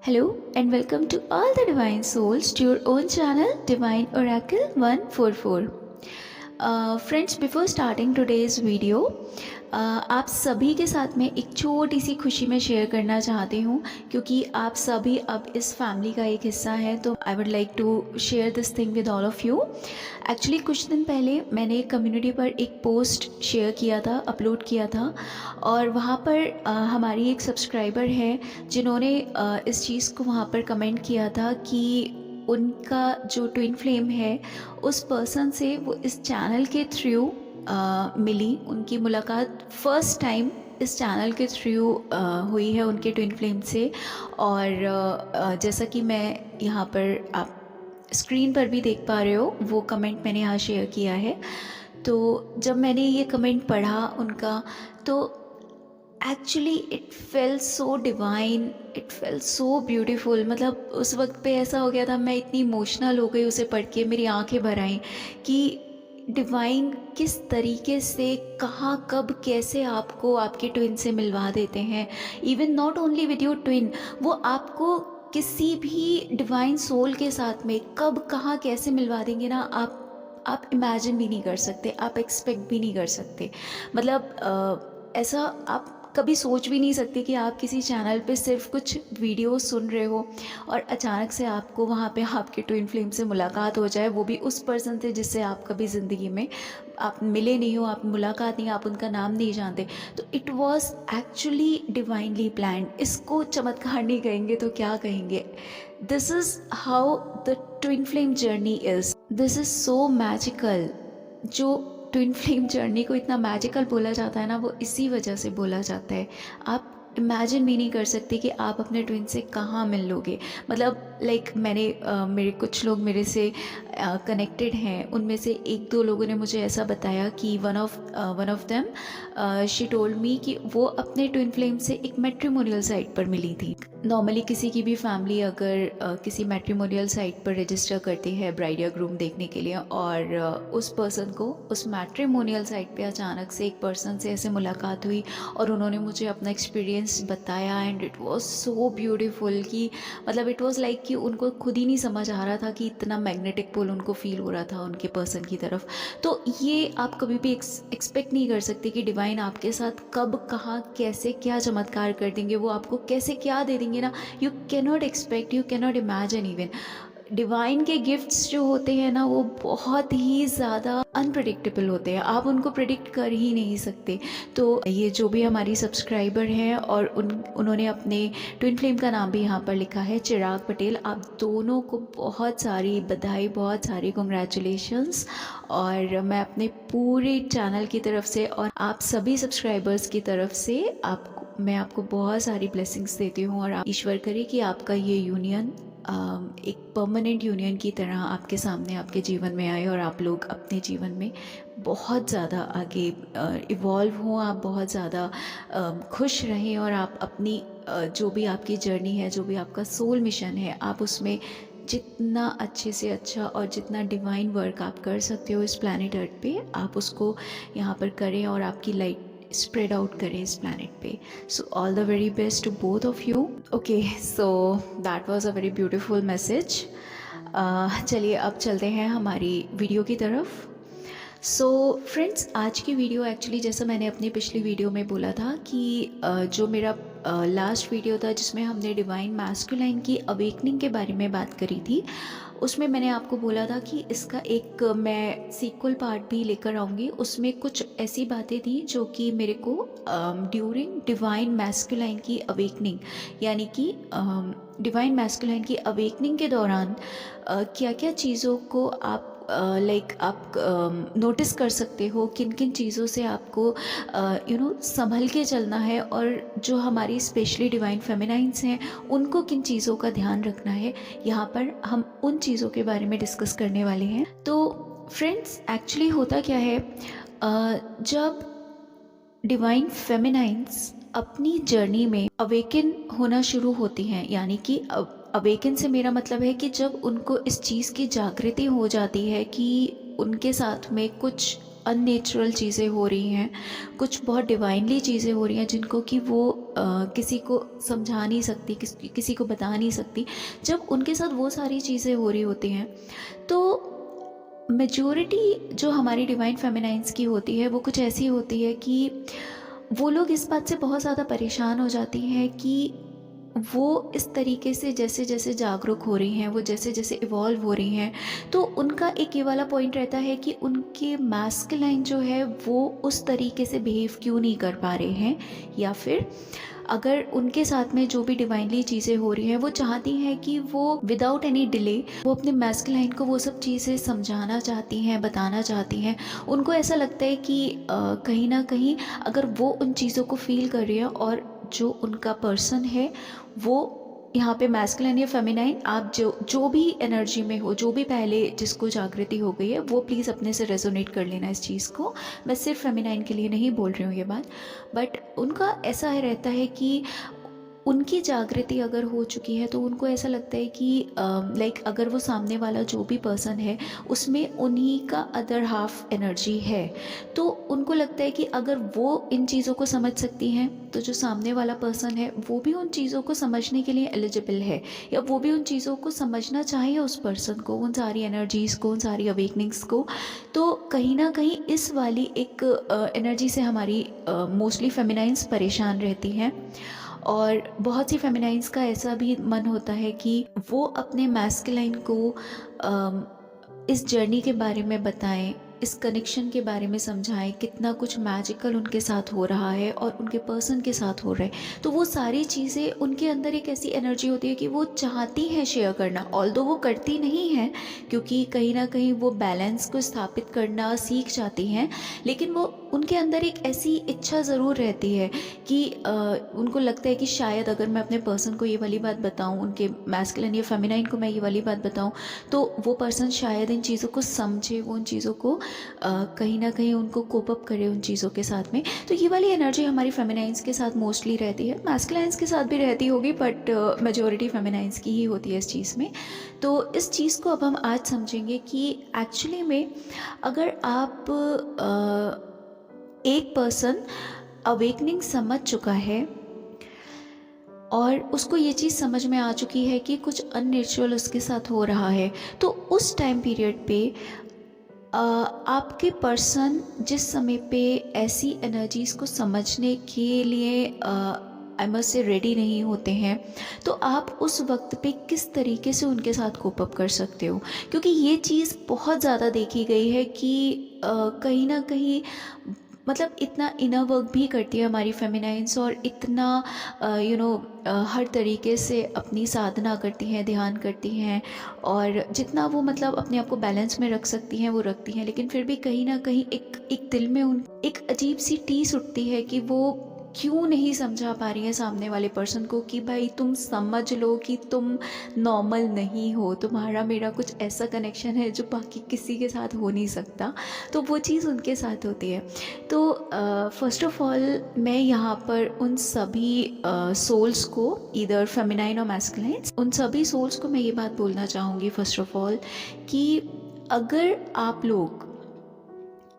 Hello and welcome to all the divine souls to your own channel Divine Oracle 144. Friends, before starting today's video, आप सभी के साथ में एक छोटी सी खुशी में शेयर करना चाहती हूँ क्योंकि आप सभी अब इस फैमिली का एक हिस्सा हैं, तो I would like to share this thing with all of you. Actually कुछ दिन पहले मैंने कम्युनिटी पर एक पोस्ट शेयर किया था, अपलोड किया था, और वहाँ पर हमारी एक सब्सक्राइबर है जिन्होंने इस चीज़ को वहाँ पर कमेंट किया था कि उनका जो ट्विन फ्लेम है उस पर्सन से वो इस चैनल के थ्रू मिली। उनकी मुलाकात फ़र्स्ट टाइम इस चैनल के थ्रू हुई है उनके ट्विन फ्लेम से। और जैसा कि मैं यहाँ पर आप स्क्रीन पर भी देख पा रहे हो, वो कमेंट मैंने यहाँ शेयर किया है। तो जब मैंने ये कमेंट पढ़ा उनका, तो actually it fail so divine, it fail so beautiful. मतलब उस वक्त पे ऐसा हो गया था, मैं इतनी इमोशनल हो गई उसे पढ़ के, मेरी आंखें भर आईं कि डिवाइन किस तरीके से, कहाँ, कब, कैसे आपको आपके ट्विन से मिलवा देते हैं। Even not only with your twin, वो आपको किसी भी डिवाइन सोल के साथ में कब, कहाँ, कैसे मिलवा देंगे ना, आप इमेजिन भी नहीं कर सकते, आप एक्सपेक्ट भी नहीं कर सकते। मतलब ऐसा आप कभी सोच भी नहीं सकते कि आप किसी चैनल पे सिर्फ कुछ वीडियो सुन रहे हो और अचानक से आपको वहाँ पे आपके ट्विन फ्लेम से मुलाकात हो जाए, वो भी उस पर्सन से जिससे आप कभी ज़िंदगी में आप मिले नहीं हो, आप मुलाकात नहीं, आप उनका नाम नहीं जानते। तो it was actually divinely planned. इसको चमत्कार नहीं कहेंगे तो क्या कहेंगे। This is how the twin flame journey is, this is so magical. जो ट्विन फ्लेम जर्नी को इतना मैजिकल बोला जाता है ना, वो इसी वजह से बोला जाता है। आप इमेजिन भी नहीं कर सकते कि आप अपने ट्विन से कहाँ मिल लोगे। मतलब लाइक मेरे कुछ लोग मेरे से कनेक्टेड हैं, उनमें से एक दो लोगों ने मुझे ऐसा बताया कि one of them she told me कि वो अपने ट्विन फ्लेम से एक मैट्रिमोनियल साइट पर मिली थी। नॉर्मली किसी की भी फैमिली अगर किसी मैट्रिमोनियल साइट पर रजिस्टर करती है ब्राइड या ग्रूम देखने के लिए, और उस पर्सन को उस मैट्रिमोनियल साइट पे अचानक से एक पर्सन से ऐसे मुलाकात हुई और उन्होंने मुझे अपना एक्सपीरियंस बताया, and it was so beautiful कि मतलब इट वाज लाइक कि उनको खुद ही नहीं समझ आ रहा था कि इतना मैग्नेटिक पुल उनको फील हो रहा था उनके पर्सन की तरफ। तो ये आप कभी भी एक्सपेक्ट नहीं कर सकते कि डिवाइन आपके साथ कब, कहाँ, कैसे, क्या चमत्कार कर देंगे, वो आपको कैसे क्या दे देंगे ना, you cannot expect, you cannot imagine even. Divine के गिफ्ट्स जो होते हैं ना, वो बहुत ही ज़्यादा अनप्रेडिक्टेबल होते हैं, आप उनको प्रेडिक्ट कर ही नहीं सकते। तो ये जो भी हमारी सब्सक्राइबर हैं और उन्होंने अपने ट्विन फ्लेम का नाम भी यहाँ पर लिखा है, चिराग पटेल, आप दोनों को बहुत सारी बधाई, बहुत सारी कॉन्ग्रेचुलेशंस। और मैं अपने पूरे चैनल की तरफ से और आप सभी सब्सक्राइबर्स की तरफ से मैं आपको बहुत सारी ब्लेसिंग्स देती हूँ, और आप ईश्वर करे कि आपका ये यूनियन एक परमानेंट यूनियन की तरह आपके सामने, आपके जीवन में आए, और आप लोग अपने जीवन में बहुत ज़्यादा आगे इवॉल्व हों, आप बहुत ज़्यादा खुश रहें, और आप अपनी जो भी आपकी जर्नी है, जो भी आपका सोल मिशन है, आप उसमें जितना अच्छे से अच्छा और जितना डिवाइन वर्क आप कर सकते हो इस प्लैनेट अर्थ पे, आप उसको यहाँ पर करें और आपकी लाइट स्प्रेड आउट करें इस प्लैनेट पे। So all the very best to both of you. Okay, so that was a very beautiful message. चलिए अब चलते हैं हमारी वीडियो की तरफ। सो फ्रेंड्स, आज की वीडियो एक्चुअली जैसा मैंने अपनी पिछली वीडियो में बोला था कि जो मेरा लास्ट वीडियो था जिसमें हमने डिवाइन मैस्कुलाइन की अवेकनिंग के बारे में बात करी थी, उसमें मैंने आपको बोला था कि इसका एक मैं सीक्वल पार्ट भी लेकर आऊँगी। उसमें कुछ ऐसी बातें थी जो कि मेरे को ड्यूरिंग डिवाइन मैस्कुलाइन की अवेकनिंग, यानी कि डिवाइन मैस्कुलाइन की अवेकनिंग के दौरान क्या क्या चीज़ों को आप आप नोटिस कर सकते हो, किन किन चीज़ों से आपको संभल के चलना है, और जो हमारी स्पेशली डिवाइन फेमिनाइंस हैं उनको किन चीज़ों का ध्यान रखना है। यहाँ पर हम उन चीज़ों के बारे में डिस्कस करने वाले हैं। तो फ्रेंड्स, एक्चुअली होता क्या है, जब डिवाइन फेमिनाइंस अपनी जर्नी में अवेकन होना शुरू होती हैं, यानी कि अवेकन से मेरा मतलब है कि जब उनको इस चीज़ की जागृति हो जाती है कि उनके साथ में कुछ अननेचुरल चीज़ें हो रही हैं, कुछ बहुत डिवाइनली चीज़ें हो रही हैं जिनको कि वो किसी को समझा नहीं सकती, किसी को बता नहीं सकती। जब उनके साथ वो सारी चीज़ें हो रही होती हैं तो मेजॉरिटी जो हमारी डिवाइन फेमिनाइंस की होती है वो कुछ ऐसी होती है कि वो लोग इस बात से बहुत ज़्यादा परेशान हो जाती हैं कि वो इस तरीके से जैसे जैसे जागरूक हो रही हैं, वो जैसे जैसे इवॉल्व हो रही हैं, तो उनका एक ये वाला पॉइंट रहता है कि उनके मैस्कुलाइन जो है वो उस तरीके से बिहेव क्यों नहीं कर पा रहे हैं, या फिर अगर उनके साथ में जो भी डिवाइनली चीज़ें हो रही हैं वो चाहती हैं कि वो विदाउट एनी डिले वो अपने मैस्कुलाइन को वो सब चीज़ें समझाना चाहती हैं, बताना चाहती हैं। उनको ऐसा लगता है कि कहीं ना कहीं अगर वो उन चीज़ों को फील कर रही है और जो उनका पर्सन है वो यहाँ पे मैस्कुलिन या फेमिनाइन, आप जो भी एनर्जी में हो, जो भी पहले जिसको जागृति हो गई है वो प्लीज़ अपने से रेजोनेट कर लेना इस चीज़ को। मैं सिर्फ फेमिनाइन के लिए नहीं बोल रही हूँ ये बात, बट उनका ऐसा है रहता है कि उनकी जागृति अगर हो चुकी है तो उनको ऐसा लगता है कि लाइक अगर वो सामने वाला जो भी पर्सन है उसमें उन्हीं का अदर हाफ एनर्जी है, तो उनको लगता है कि अगर वो इन चीज़ों को समझ सकती हैं तो जो सामने वाला पर्सन है वो भी उन चीज़ों को समझने के लिए एलिजिबल है, या वो भी उन चीज़ों को समझना चाहिए उस पर्सन को, उन सारी एनर्जीज़ को, उन सारी अवेकनिंग्स को। तो कहीं ना कहीं इस वाली एक एनर्जी से हमारी मोस्टली फेमिनाइंस परेशान रहती हैं। और बहुत सी फेमिनाइंस का ऐसा भी मन होता है कि वो अपने मैस्कुलाइन को इस जर्नी के बारे में बताएं, इस कनेक्शन के बारे में समझाएं, कितना कुछ मैजिकल उनके साथ हो रहा है और उनके पर्सन के साथ हो रहा है। तो वो सारी चीज़ें उनके अंदर एक ऐसी एनर्जी होती है कि वो चाहती हैं शेयर करना, ऑल्दो वो करती नहीं हैं क्योंकि कहीं ना कहीं वो बैलेंस को स्थापित करना सीख जाती हैं, लेकिन वो उनके अंदर एक ऐसी इच्छा ज़रूर रहती है कि उनको लगता है कि शायद अगर मैं अपने पर्सन को ये वाली बात बताऊं, उनके मैस्कुलिन या फेमिनाइन को मैं ये वाली बात बताऊं, तो वो पर्सन शायद इन चीज़ों को समझे, वो उन चीज़ों को कहीं ना कहीं उनको कोप अप करे उन चीज़ों के साथ में। तो ये वाली एनर्जी हमारी फेमिनाइंस के साथ मोस्टली रहती है, मैस्कुलाइंस के साथ भी रहती होगी बट मेजॉरिटी फेमिनाइंस की ही होती है इस चीज़ में। तो इस चीज़ को अब हम आज समझेंगे कि एक्चुअली में अगर आप एक पर्सन अवेकनिंग समझ चुका है और उसको ये चीज़ समझ में आ चुकी है कि कुछ अननेचुरल उसके साथ हो रहा है, तो उस टाइम पीरियड पे आपके पर्सन जिस समय पे ऐसी एनर्जीज़ को समझने के लिए आई मस्ट से रेडी नहीं होते हैं, तो आप उस वक्त पे किस तरीके से उनके साथ कोप अप कर सकते हो। क्योंकि ये चीज़ बहुत ज़्यादा देखी गई है कि कहीं ना कहीं मतलब इतना इनर वर्क भी करती है हमारी फेमिनाइंस और इतना हर तरीके से अपनी साधना करती हैं, ध्यान करती हैं, और जितना वो मतलब अपने आप को बैलेंस में रख सकती हैं वो रखती हैं, लेकिन फिर भी कहीं ना कहीं एक दिल में उन एक अजीब सी टीस उठती है कि वो क्यों नहीं समझा पा रही है सामने वाले पर्सन को कि भाई तुम समझ लो कि तुम नॉर्मल नहीं हो, तुम्हारा मेरा कुछ ऐसा कनेक्शन है जो बाकी किसी के साथ हो नहीं सकता। तो वो चीज़ उनके साथ होती है। तो फर्स्ट ऑफ ऑल मैं यहाँ पर उन सभी सोल्स को, ईदर फेमिनाइन और मैस्कुलाइन, उन सभी सोल्स को मैं ये बात बोलना चाहूँगी फर्स्ट ऑफ ऑल कि अगर आप लोग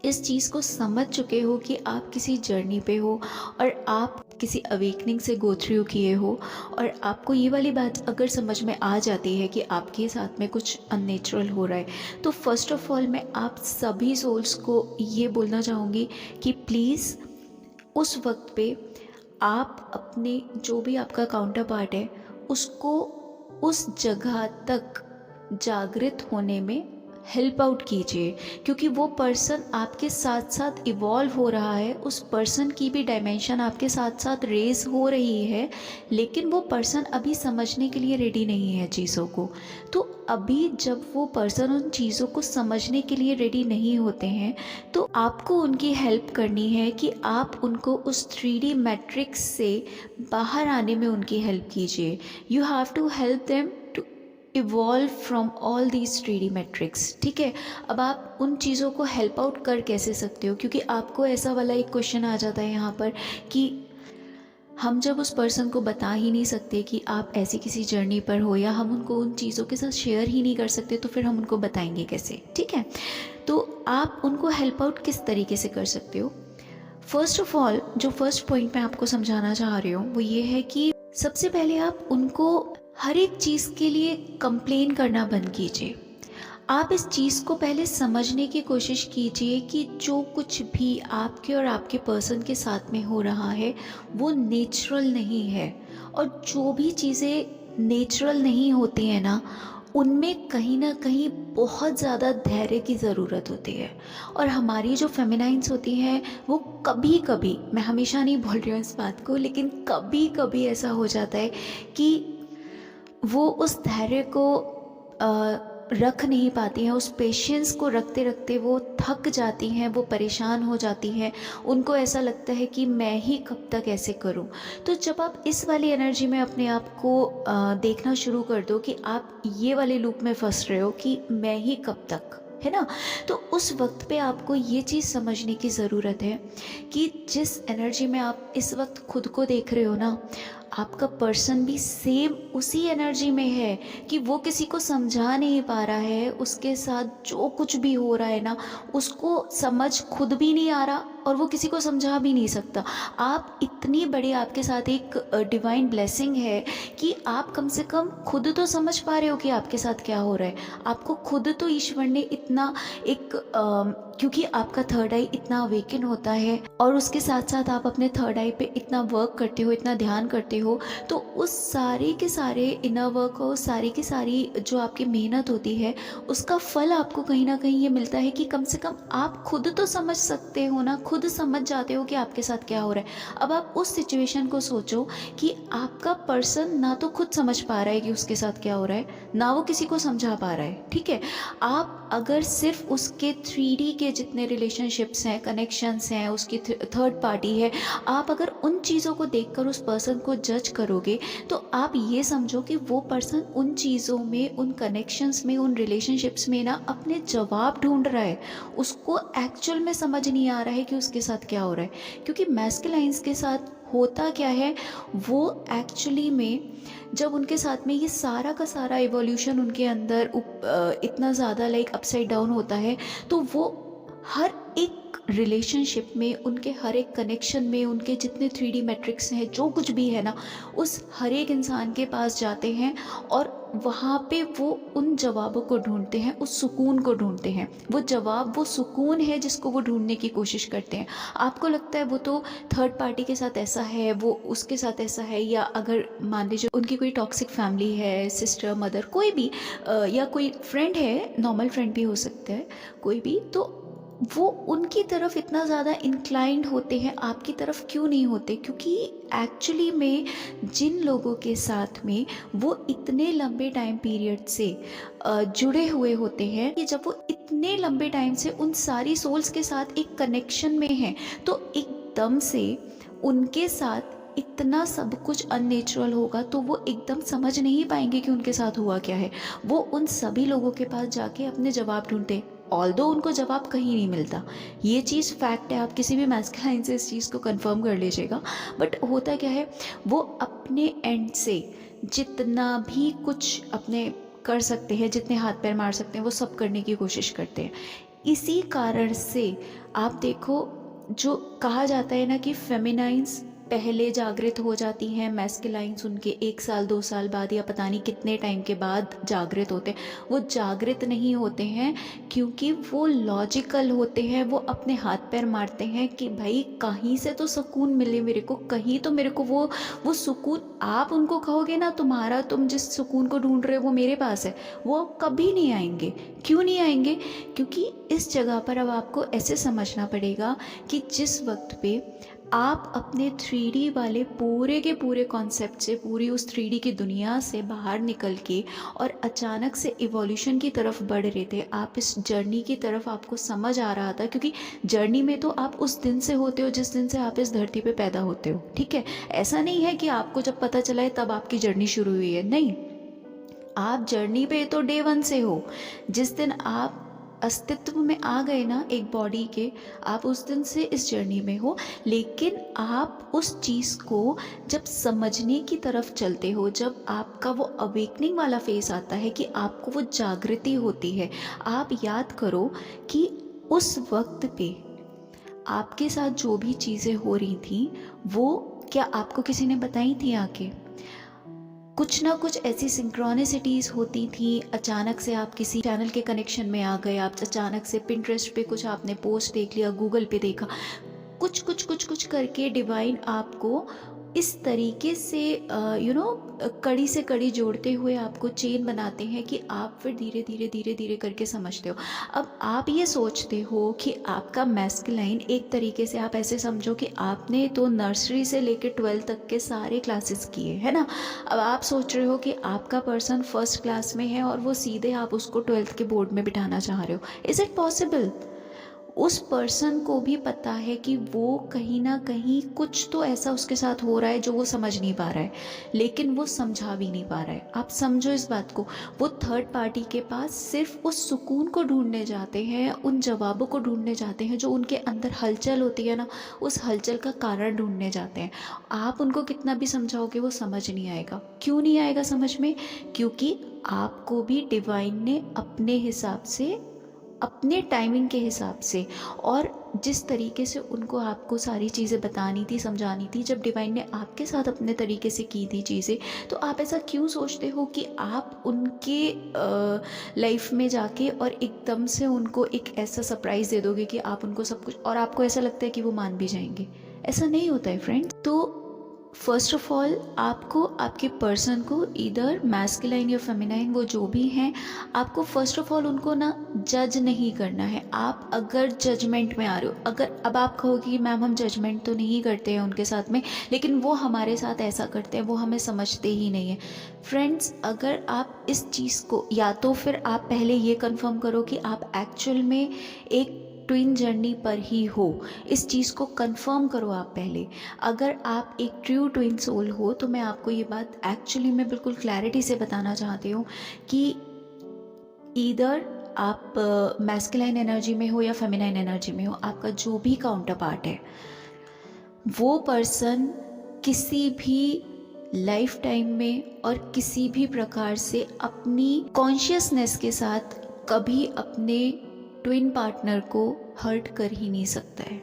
इस चीज़ को समझ चुके हो कि आप किसी जर्नी पे हो और आप किसी अवेकनिंग से गो थ्रू किए हो, और आपको ये वाली बात अगर समझ में आ जाती है कि आपके साथ में कुछ अननेचुरल हो रहा है, तो फर्स्ट ऑफ ऑल मैं आप सभी सोल्स को ये बोलना चाहूँगी कि प्लीज़ उस वक्त पे आप अपने जो भी आपका काउंटर पार्ट है उसको उस जगह तक जागृत होने में हेल्प आउट कीजिए, क्योंकि वो पर्सन आपके साथ साथ इवॉल्व हो रहा है, उस पर्सन की भी डायमेंशन आपके साथ साथ रेज हो रही है, लेकिन वो पर्सन अभी समझने के लिए रेडी नहीं है चीज़ों को। तो अभी जब वो पर्सन उन चीज़ों को समझने के लिए रेडी नहीं होते हैं तो आपको उनकी हेल्प करनी है कि आप उनको उस 3D मैट्रिक्स से बाहर आने में उनकी हेल्प कीजिए। You have to help them evolve from all these 3D matrix. ठीक है, अब आप उन चीज़ों को हेल्प आउट कर कैसे सकते हो, क्योंकि आपको ऐसा वाला एक क्वेश्चन आ जाता है यहाँ पर कि हम जब उस पर्सन को बता ही नहीं सकते कि आप ऐसी किसी जर्नी पर हो, या हम उनको उन चीज़ों के साथ शेयर ही नहीं कर सकते, तो फिर हम उनको बताएंगे कैसे? ठीक है, तो आप उनको हेल्प आउट किस तरीके से कर सकते हो? फर्स्ट ऑफ ऑल, जो फर्स्ट पॉइंट मैं आपको समझाना चाह रही हूँ वो ये है कि सबसे पहले आप उनको हर एक चीज़ के लिए कंप्लेन करना बंद कीजिए। आप इस चीज़ को पहले समझने की कोशिश कीजिए कि जो कुछ भी आपके और आपके पर्सन के साथ में हो रहा है वो नेचुरल नहीं है। और जो भी चीज़ें नेचुरल नहीं होती हैं ना, उनमें कहीं ना कहीं बहुत ज़्यादा धैर्य की ज़रूरत होती है। और हमारी जो फेमिनाइंस होती हैं वो कभी कभी, मैं हमेशा नहीं बोल रही हूँ इस बात को, लेकिन कभी कभी ऐसा हो जाता है कि वो उस धैर्य को रख नहीं पाती हैं, उस पेशेंस को रखते रखते वो थक जाती हैं, वो परेशान हो जाती हैं। उनको ऐसा लगता है कि मैं ही कब तक ऐसे करूं। तो जब आप इस वाली एनर्जी में अपने आप को देखना शुरू कर दो कि आप ये वाले लूप में फंस रहे हो कि मैं ही कब तक, है ना, तो उस वक्त पे आपको ये चीज़ समझने की ज़रूरत है कि जिस एनर्जी में आप इस वक्त खुद को देख रहे हो ना, आपका पर्सन भी सेम उसी एनर्जी में है कि वो किसी को समझा नहीं पा रहा है। उसके साथ जो कुछ भी हो रहा है ना, उसको समझ खुद भी नहीं आ रहा और वो किसी को समझा भी नहीं सकता। आप इतनी बड़ी, आपके साथ एक डिवाइन ब्लेसिंग है कि आप कम से कम खुद तो समझ पा रहे हो कि आपके साथ क्या हो रहा है। आपको खुद तो ईश्वर ने इतना एक क्योंकि आपका थर्ड आई इतना अवेकन होता है और उसके साथ साथ आप अपने थर्ड आई पे इतना वर्क करते हो, इतना ध्यान करते हो, तो उस सारे के सारे इनर वर्क और सारी की सारी जो आपकी मेहनत होती है उसका फल आपको कहीं ना कहीं ये मिलता है कि कम से कम आप खुद तो समझ सकते हो ना, खुद समझ जाते हो कि आपके साथ क्या हो रहा है। अब आप उस सिचुएशन को सोचो कि आपका पर्सन ना तो खुद समझ पा रहा है कि उसके साथ क्या हो रहा है, ना वो किसी को समझा पा रहा है। ठीक है, आप अगर सिर्फ उसके 3D के जितने रिलेशनशिप्स हैं, कनेक्शंस हैं, उसकी थर्ड पार्टी है, आप अगर उन चीज़ों को देखकर उस पर्सन को जज करोगे तो आप ये समझो कि वो पर्सन उन चीज़ों में, उन कनेक्शंस में, उन रिलेशनशिप्स में ना अपने जवाब ढूंढ रहा है। उसको एक्चुअल में समझ नहीं आ रहा है कि उसके साथ क्या हो रहा है। क्योंकि मैस्कुलाइंस के साथ होता क्या है, वो एक्चुअली में जब उनके साथ में ये सारा का सारा इवोल्यूशन उनके अंदर इतना ज़्यादा लाइक अपसाइड डाउन होता है, तो वो हर एक रिलेशनशिप में, उनके हर एक कनेक्शन में, उनके जितने 3D मैट्रिक्स हैं, जो कुछ भी है ना, उस हर एक इंसान के पास जाते हैं और वहाँ पे वो उन जवाबों को ढूंढते हैं, उस सुकून को ढूंढते हैं। वो जवाब, वो सुकून है जिसको वो ढूंढने की कोशिश करते हैं। आपको लगता है वो तो थर्ड पार्टी के साथ ऐसा है, वो उसके साथ ऐसा है, या अगर मान लीजिए उनकी कोई टॉक्सिक फैमिली है, सिस्टर, मदर, कोई भी या कोई फ्रेंड है, नॉर्मल फ्रेंड भी हो सकता है कोई भी, तो वो उनकी तरफ इतना ज़्यादा इंक्लाइंड होते हैं, आपकी तरफ क्यों नहीं होते? क्योंकि एक्चुअली में जिन लोगों के साथ में वो इतने लंबे टाइम पीरियड से जुड़े हुए होते हैं कि जब वो इतने लंबे टाइम से उन सारी सोल्स के साथ एक कनेक्शन में हैं, तो एकदम से उनके साथ इतना सब कुछ अननेचुरल होगा तो वो एकदम समझ नहीं पाएंगे कि उनके साथ हुआ क्या है। वो उन सभी लोगों के पास जाके अपने जवाब ढूंढते, ऑल्दो उनको जवाब कहीं नहीं मिलता। ये चीज़ फैक्ट है, आप किसी भी मैस्कुलाइन से इस चीज़ को कंफर्म कर लीजिएगा। बट होता क्या है, वो अपने एंड से जितना भी कुछ अपने कर सकते हैं, जितने हाथ पैर मार सकते हैं, वो सब करने की कोशिश करते हैं। इसी कारण से आप देखो, जो कहा जाता है ना कि फेमिनाइंस पहले जागृत हो जाती हैं, मैस्कुलाइंस उनके 1 साल 2 साल बाद या पता नहीं कितने टाइम के बाद जागृत होते हैं। वो जागृत नहीं होते हैं क्योंकि वो लॉजिकल होते हैं। वो अपने हाथ पैर मारते हैं कि भाई कहीं से तो सुकून मिले मेरे को, कहीं तो मेरे को वो सुकून, आप उनको कहोगे ना तुम्हारा, तुम जिस सुकून को ढूंढ रहे हो वो मेरे पास है, वो कभी नहीं आएंगे। क्यों नहीं आएंगे? क्योंकि इस जगह पर अब आपको ऐसे समझना पड़ेगा कि जिस वक्त पे आप अपने 3D वाले पूरे के पूरे कॉन्सेप्ट से, पूरी उस 3D की दुनिया से बाहर निकल के और अचानक से इवोल्यूशन की तरफ बढ़ रहे थे, आप इस जर्नी की तरफ आपको समझ आ रहा था। क्योंकि जर्नी में तो आप उस दिन से होते हो जिस दिन से आप इस धरती पे पैदा होते हो। ठीक है, ऐसा नहीं है कि आपको जब पता चला है तब आपकी जर्नी शुरू हुई है, नहीं, आप जर्नी पे तो डे 1 से हो। जिस दिन आप अस्तित्व में आ गए ना एक बॉडी के, आप उस दिन से इस जर्नी में हो। लेकिन आप उस चीज़ को जब समझने की तरफ चलते हो, जब आपका वो अवेकनिंग वाला फेस आता है कि आपको वो जागृति होती है, आप याद करो कि उस वक्त पे आपके साथ जो भी चीज़ें हो रही थी वो क्या आपको किसी ने बताई थी आके? कुछ ना कुछ ऐसी सिंक्रोनिसिटीज़ होती थी। अचानक से आप किसी चैनल के कनेक्शन में आ गए, आप अचानक से पिंटरेस्ट पे कुछ आपने पोस्ट देख लिया, गूगल पे देखा, कुछ कुछ कुछ कुछ करके डिवाइन आपको इस तरीके से कड़ी से कड़ी जोड़ते हुए आपको चेन बनाते हैं कि आप फिर धीरे धीरे धीरे धीरे करके समझते हो। अब आप ये सोचते हो कि आपका मैस्कुलाइन, एक तरीके से आप ऐसे समझो कि आपने तो नर्सरी से लेकर 12th तक के सारे क्लासेस किए है ना। अब आप सोच रहे हो कि आपका पर्सन फर्स्ट क्लास में है और वो सीधे आप उसको 12th के बोर्ड में बिठाना चाह रहे हो। Is it possible? उस पर्सन को भी पता है कि वो कहीं ना कहीं कुछ तो ऐसा उसके साथ हो रहा है जो वो समझ नहीं पा रहा है, लेकिन वो समझा भी नहीं पा रहा है। आप समझो इस बात को। वो थर्ड पार्टी के पास सिर्फ उस सुकून को ढूंढने जाते हैं, उन जवाबों को ढूंढने जाते हैं जो उनके अंदर हलचल होती है ना, उस हलचल का कारण ढूंढने जाते हैं। आप उनको कितना भी समझाओगे वो समझ नहीं आएगा। क्यों नहीं आएगा समझ में? क्योंकि आपको भी डिवाइन ने अपने हिसाब से, अपने टाइमिंग के हिसाब से, और जिस तरीके से उनको आपको सारी चीज़ें बतानी थी, समझानी थी, जब डिवाइन ने आपके साथ अपने तरीके से की थी चीज़ें, तो आप ऐसा क्यों सोचते हो कि आप उनके लाइफ में जाके और एकदम से उनको एक ऐसा सरप्राइज़ दे दोगे कि आप उनको सब कुछ, और आपको ऐसा लगता है कि वो मान भी जाएंगे? ऐसा नहीं होता है फ्रेंड्स। तो फर्स्ट ऑफ ऑल आपको आपके पर्सन को, इधर मैस्कुलाइन या फेमिनाइन, वो जो भी हैं, आपको फर्स्ट ऑफ ऑल उनको ना जज नहीं करना है। आप अगर जजमेंट में आ रहे हो, अगर अब आप कहोगे कि मैम हम जजमेंट तो नहीं करते हैं उनके साथ में, लेकिन वो हमारे साथ ऐसा करते हैं, वो हमें समझते ही नहीं है। फ्रेंड्स, अगर आप इस चीज़ को, या तो फिर आप पहले ये कंफर्म करो कि आप एक्चुअल में एक ट्विन जर्नी पर ही हो, इस चीज़ को कंफर्म करो आप पहले। अगर आप एक ट्रू ट्विन सोल हो तो मैं आपको ये बात एक्चुअली में बिल्कुल क्लैरिटी से बताना चाहती हूँ कि ईदर आप मैस्कुलाइन एनर्जी में हो या फेमिनाइन एनर्जी में हो, आपका जो भी काउंटर पार्ट है, वो पर्सन किसी भी लाइफ टाइम में और किसी भी प्रकार से अपनी कॉन्शियसनेस के साथ कभी अपने ट्विन पार्टनर को हर्ट कर ही नहीं सकता है।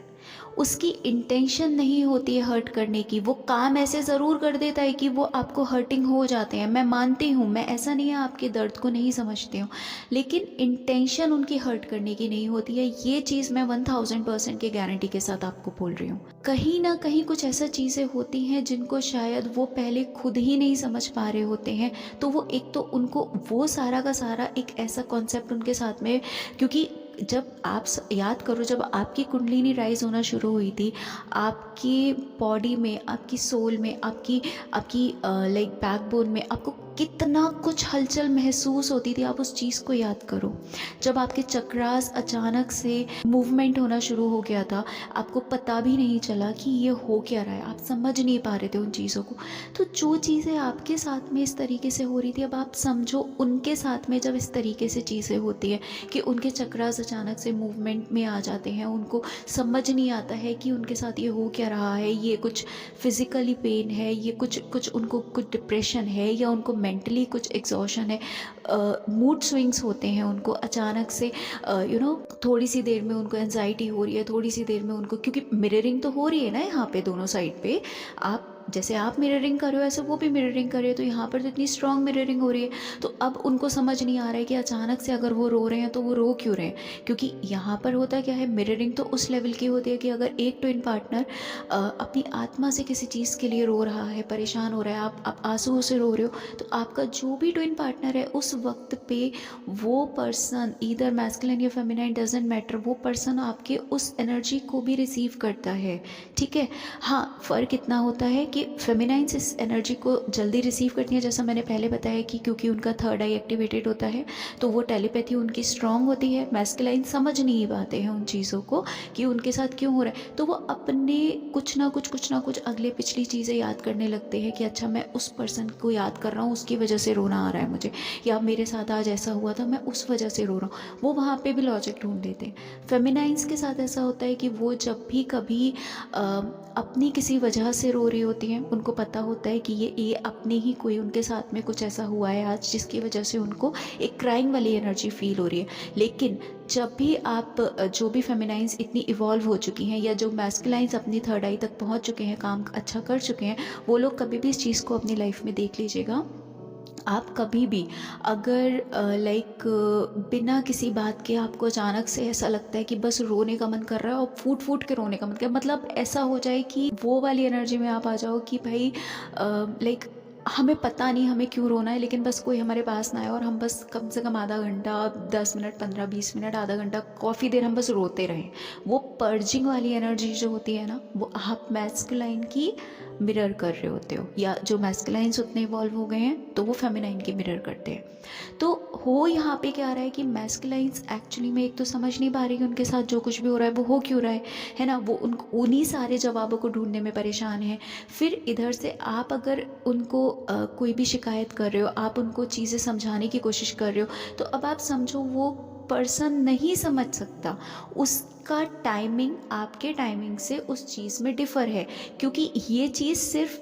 उसकी इंटेंशन नहीं होती है हर्ट करने की। वो काम ऐसे ज़रूर कर देता है कि वो आपको हर्टिंग हो जाते हैं, मैं मानती हूँ, मैं ऐसा नहीं है आपके दर्द को नहीं समझती हूँ, लेकिन इंटेंशन उनकी हर्ट करने की नहीं होती है। ये चीज़ मैं 1000% की गारंटी के साथ आपको बोल रही हूँ। कहीं ना कहीं कुछ ऐसा चीज़ें होती हैं जिनको शायद वो पहले खुद ही नहीं समझ पा रहे होते हैं, तो वो एक तो उनको वो सारा का सारा एक ऐसा कॉन्सेप्ट उनके साथ में, क्योंकि जब आप याद करो, जब आपकी कुंडलिनी राइज होना शुरू हुई थी, आपकी बॉडी में, आपकी सोल में, आपकी आपकी लाइक बैकबोन में आपको कितना कुछ हलचल महसूस होती थी। आप उस चीज़ को याद करो, जब आपके चक्रास अचानक से मूवमेंट होना शुरू हो गया था, आपको पता भी नहीं चला कि ये हो क्या रहा है, आप समझ नहीं पा रहे थे उन चीज़ों को। तो जो चीज़ें आपके साथ में इस तरीके से हो रही थी, अब आप समझो उनके साथ में जब इस तरीके से चीज़ें होती हैं कि उनके चक्रास अचानक से मूवमेंट में आ जाते हैं, उनको समझ नहीं आता है कि उनके साथ ये हो क्या रहा है, ये कुछ फिज़िकली पेन है, ये कुछ उनको कुछ डिप्रेशन है, या उनको मेंटली कुछ एग्जॉशन है, मूड स्विंग्स होते हैं उनको अचानक से, थोड़ी सी देर में उनको एंजाइटी हो रही है, थोड़ी सी देर में उनको, क्योंकि मिररिंग तो हो रही है ना यहाँ पे दोनों साइड पे, आप जैसे आप मिररिंग कर रहे हो ऐसे वो भी मिररिंग कर रहे हो, तो यहाँ पर तो इतनी स्ट्रॉन्ग मिररिंग हो रही है। तो अब उनको समझ नहीं आ रहा है कि अचानक से अगर वो रो रहे हैं तो वो रो क्यों रहे हैं, क्योंकि यहाँ पर होता क्या है, मिररिंग तो उस लेवल की होती है कि अगर एक ट्विन पार्टनर अपनी आत्मा से किसी चीज़ के लिए रो रहा है, परेशान हो रहा है, आप आंसुओं से रो रहे हो, तो आपका जो भी ट्विन पार्टनर है उस वक्त पे वो पर्सन, ईदर मैस्कुलिन या फेमिनाइन, डजेंट मैटर, वो पर्सन आपके उस एनर्जी को भी रिसीव करता है। ठीक है, हाँ, फ़र्क इतना होता है कि फेमिनाइंस इस एनर्जी को जल्दी रिसीव करती हैं, जैसा मैंने पहले बताया कि क्योंकि उनका थर्ड आई एक्टिवेटेड होता है तो वो टेलीपैथी उनकी स्ट्रांग होती है। मैस्कुलाइन समझ नहीं पाते हैं उन चीज़ों को कि उनके साथ क्यों हो रहा है, तो वो अपने कुछ ना कुछ अगले पिछली चीज़ें याद करने लगते हैं कि अच्छा मैं उस पर्सन को याद कर रहा हूँ, उसकी वजह से रोना आ रहा है मुझे, या मेरे साथ आज ऐसा हुआ था मैं उस वजह से रो रहा हूँ। वो वहाँ पे भी लॉजिक ढूंढ लेते हैं। फेमिनाइंस के साथ ऐसा होता है कि वो जब भी कभी अपनी किसी वजह से रो रही होती हैं, उनको पता होता है कि ये अपने ही कोई उनके साथ में कुछ ऐसा हुआ है आज जिसकी वजह से उनको एक क्राइंग वाली एनर्जी फील हो रही है। लेकिन जब भी आप जो भी फेमिनाइंस इतनी इवॉल्व हो चुकी हैं या जो मैस्कुलाइंस अपनी थर्ड आई तक पहुंच चुके हैं, काम अच्छा कर चुके हैं, वो लोग कभी भी इस चीज़ को अपनी लाइफ में देख लीजिएगा। आप कभी भी अगर बिना किसी बात के आपको अचानक से ऐसा लगता है कि बस रोने का मन कर रहा है और फूट फूट के रोने का मन कर, मतलब ऐसा हो जाए कि वो वाली एनर्जी में आप आ जाओ कि भाई हमें पता नहीं हमें क्यों रोना है, लेकिन बस कोई हमारे पास ना आए और हम बस कम से कम आधा घंटा, 10 मिनट, 15-20 मिनट, आधा घंटा, काफ़ी देर हम बस रोते रहें। वो पर्जिंग वाली एनर्जी जो होती है ना, वो आप मैस्कुलाइन की मिरर कर रहे होते हो, या जो मैस्कुलाइंस उतने इवॉल्व हो गए हैं तो वो फेमिनाइन की मिरर करते हैं। तो हो यहाँ पे क्या रहा है कि मैस्कुलाइंस एक्चुअली में एक तो समझ नहीं पा रही कि उनके साथ जो कुछ भी हो रहा है वो हो क्यों रहा है ना, वो उन्हीं सारे जवाबों को ढूंढने में परेशान है। फिर इधर से आप अगर उनको कोई भी शिकायत कर रहे हो, आप उनको चीज़ें समझाने की कोशिश कर रहे हो, तो अब आप समझो वो पर्सन नहीं समझ सकता, उसका टाइमिंग आपके टाइमिंग से उस चीज़ में डिफ़र है, क्योंकि ये चीज़ सिर्फ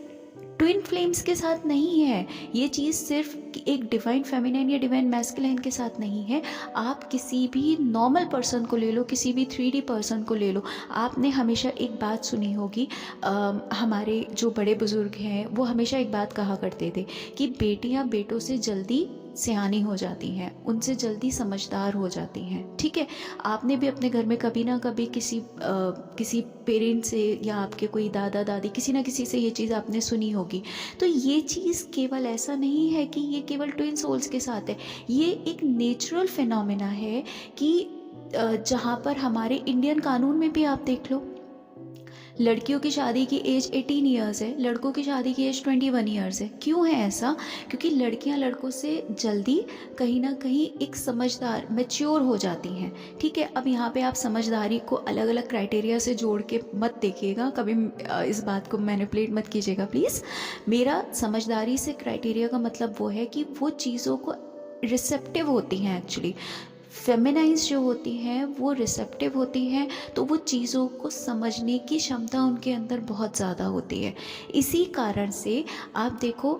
ट्विन फ्लेम्स के साथ नहीं है, ये चीज़ सिर्फ एक डिवाइन फेमिनाइन या डिवाइन मैस्कुलाइन के साथ नहीं है। आप किसी भी नॉर्मल पर्सन को ले लो, किसी भी 3D पर्सन को ले लो, आपने हमेशा एक बात सुनी होगी, हमारे जो बड़े बुज़ुर्ग हैं वो हमेशा एक बात कहा करते थे कि बेटियां बेटों से जल्दी सयानी हो जाती हैं, उनसे जल्दी समझदार हो जाती हैं। ठीक है, आपने भी अपने घर में कभी ना कभी किसी पेरेंट से या आपके कोई दादा दादी किसी ना किसी से ये चीज़ आपने सुनी होगी। तो ये चीज़ केवल ऐसा नहीं है कि ये केवल ट्विन सोल्स के साथ है, ये एक नेचुरल फिनोमेना है कि जहाँ पर हमारे इंडियन कानून में भी आप देख लो, लड़कियों की शादी की एज 18 ईयर्स है, लड़कों की शादी की एज 21 ईयर्स है। क्यों है ऐसा? क्योंकि लड़कियां लड़कों से जल्दी कहीं ना कहीं एक समझदार, मैच्योर हो जाती हैं। ठीक है, अब यहाँ पे आप समझदारी को अलग अलग क्राइटेरिया से जोड़ के मत देखिएगा, कभी इस बात को मैनिपुलेट मत कीजिएगा प्लीज़। मेरा समझदारी से क्राइटेरिया का मतलब वो है कि वो चीज़ों को रिसेप्टिव होती हैं। एक्चुअली फेमिनाइंस जो होती हैं वो रिसेप्टिव होती हैं, तो वो चीज़ों को समझने की क्षमता उनके अंदर बहुत ज़्यादा होती है। इसी कारण से आप देखो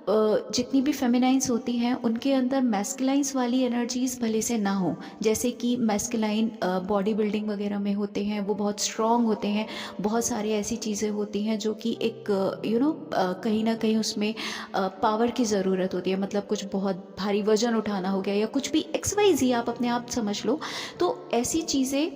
जितनी भी फेमिनाइंस होती हैं उनके अंदर मैस्कुलाइंस वाली एनर्जीज़ भले से ना हो, जैसे कि मैस्कुलाइन बॉडी बिल्डिंग वगैरह में होते हैं, वो बहुत स्ट्रॉन्ग होते हैं, बहुत सारी ऐसी चीज़ें होती हैं जो कि एक कहीं ना कहीं उसमें पावर की ज़रूरत होती है, मतलब कुछ बहुत भारी वजन उठाना हो गया या कुछ भी XYZ आप अपने आप समझ लो। तो ऐसी चीज़ें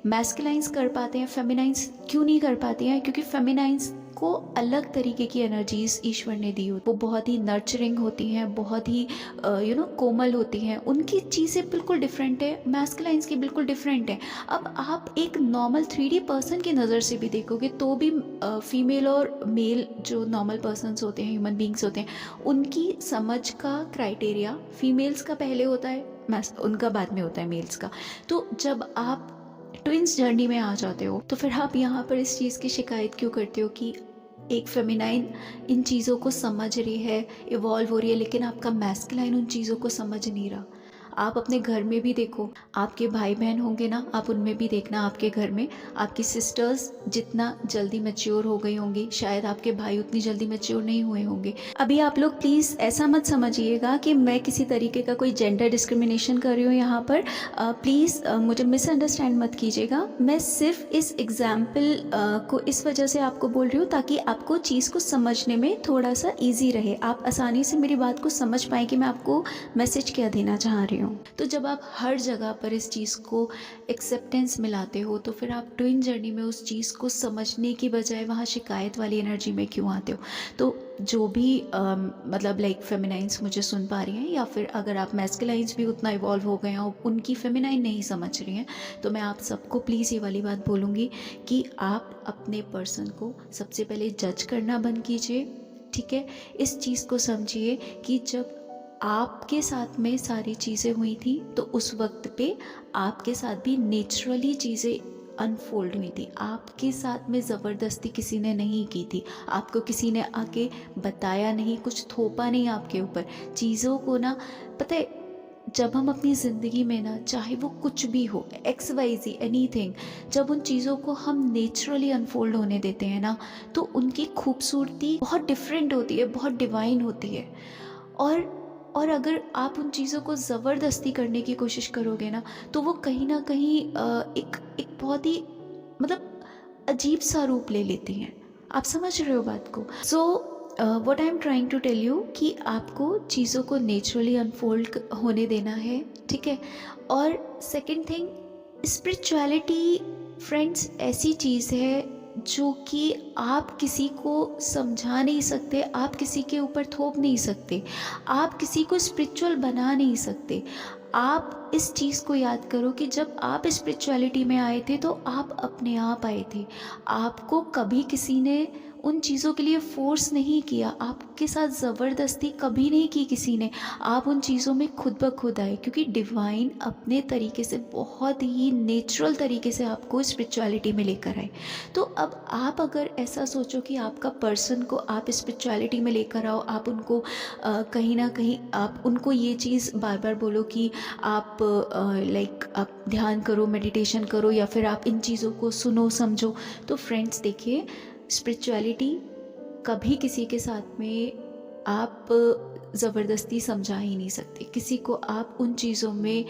मैस्कुलाइंस कर पाते हैं, फेमिनाइंस क्यों नहीं कर पाती हैं? क्योंकि फेमिनाइंस को अलग तरीके की एनर्जीज ईश्वर ने दी होती, वो बहुत ही नर्चरिंग होती हैं, बहुत ही कोमल होती हैं, उनकी चीज़ें बिल्कुल डिफरेंट है, मैस्कुलाइंस की बिल्कुल डिफरेंट है। अब आप एक नॉर्मल 3D पर्सन की नज़र से भी देखोगे तो भी फीमेल और मेल जो नॉर्मल पर्सनस होते हैं, ह्यूमन बींग्स होते हैं, उनकी समझ का क्राइटेरिया फीमेल्स का पहले होता है, उनका बाद में होता है मेल्स का। तो जब आप ट्विंस जर्नी में आ जाते हो तो फिर आप यहाँ पर इस चीज़ की शिकायत क्यों करते हो कि एक फेमिनाइन इन चीज़ों को समझ रही है, इवॉल्व हो रही है, लेकिन आपका मैस्कुलाइन उन चीज़ों को समझ नहीं रहा। आप अपने घर में भी देखो, आपके भाई बहन होंगे ना, आप उनमें भी देखना, आपके घर में आपकी सिस्टर्स जितना जल्दी मैच्योर हो गई होंगी, शायद आपके भाई उतनी जल्दी मैच्योर नहीं हुए होंगे। अभी आप लोग प्लीज़ ऐसा मत समझिएगा कि मैं किसी तरीके का कोई जेंडर डिस्क्रिमिनेशन कर रही हूँ यहाँ पर, प्लीज़ मुझे मिसअंडरस्टैंड मत कीजिएगा। मैं सिर्फ इस एग्जाम्पल को इस वजह से आपको बोल रही हूँ ताकि आपको चीज़ को समझने में थोड़ा सा ईजी रहे, आप आसानी से मेरी बात को समझ पाएँ कि मैं आपको मैसेज क्या देना चाह रही हूँ। हो। तो जब आप हर जगह पर इस चीज़ को एक्सेप्टेंस मिलाते हो तो फिर आप ट्विन जर्नी में उस चीज़ को समझने की बजाय वहाँ शिकायत वाली एनर्जी में क्यों आते हो। तो जो भी मतलब लाइक फेमिनाइंस मुझे सुन पा रही हैं, या फिर अगर आप मैस्कुलाइंस भी उतना इवॉल्व हो गए हो उनकी फेमिनाइन नहीं समझ रही हैं, तो मैं आप सबको प्लीज़ ये वाली बात बोलूँगी कि आप अपने पर्सन को सबसे पहले जज करना बंद कीजिए। ठीक है, इस चीज़ को समझिए कि जब आपके साथ में सारी चीज़ें हुई थी तो उस वक्त पे आपके साथ भी नेचुरली चीज़ें अनफोल्ड हुई थी। आपके साथ में ज़बरदस्ती किसी ने नहीं की थी, आपको किसी ने आके बताया नहीं, कुछ थोपा नहीं आपके ऊपर चीज़ों को ना। पता है, जब हम अपनी ज़िंदगी में ना, चाहे वो कुछ भी हो, XYZ एनीथिंग, जब उन चीज़ों को हम नेचुरली अनफोल्ड होने देते हैं ना, तो उनकी खूबसूरती बहुत डिफरेंट होती है, बहुत डिवाइन होती है। और अगर आप उन चीज़ों को ज़बरदस्ती करने की कोशिश करोगे ना, तो वो कहीं ना कहीं एक बहुत ही मतलब अजीब सा रूप ले लेती हैं। आप समझ रहे हो बात को। So what I am trying to tell you कि आपको चीज़ों को नेचुरली अनफोल्ड होने देना है। ठीक है, और सेकंड थिंग, स्पिरिचुअलिटी फ्रेंड्स ऐसी चीज़ है जो कि आप किसी को समझा नहीं सकते, आप किसी के ऊपर थोप नहीं सकते, आप किसी को स्पिरिचुअल बना नहीं सकते। आप इस चीज़ को याद करो कि जब आप स्पिरिचुअलिटी में आए थे तो आप अपने आप आए थे। आपको कभी किसी ने उन चीज़ों के लिए फोर्स नहीं किया, आपके साथ ज़बरदस्ती कभी नहीं की किसी ने। आप उन चीज़ों में खुद ब खुद आए, क्योंकि डिवाइन अपने तरीके से, बहुत ही नेचुरल तरीके से आपको स्पिरिचुअलिटी में लेकर आए। तो अब आप अगर ऐसा सोचो कि आपका पर्सन को आप स्पिरिचुअलिटी में लेकर आओ, आप उनको कहीं ना कहीं आप उनको ये चीज़ बार बार बोलो कि आप लाइक आप ध्यान करो, मेडिटेशन करो, या फिर आप इन चीज़ों को सुनो समझो। तो फ्रेंड्स देखिए, स्पिरिचुअलिटी कभी किसी के साथ में आप ज़बरदस्ती समझा ही नहीं सकते। किसी को आप उन चीज़ों में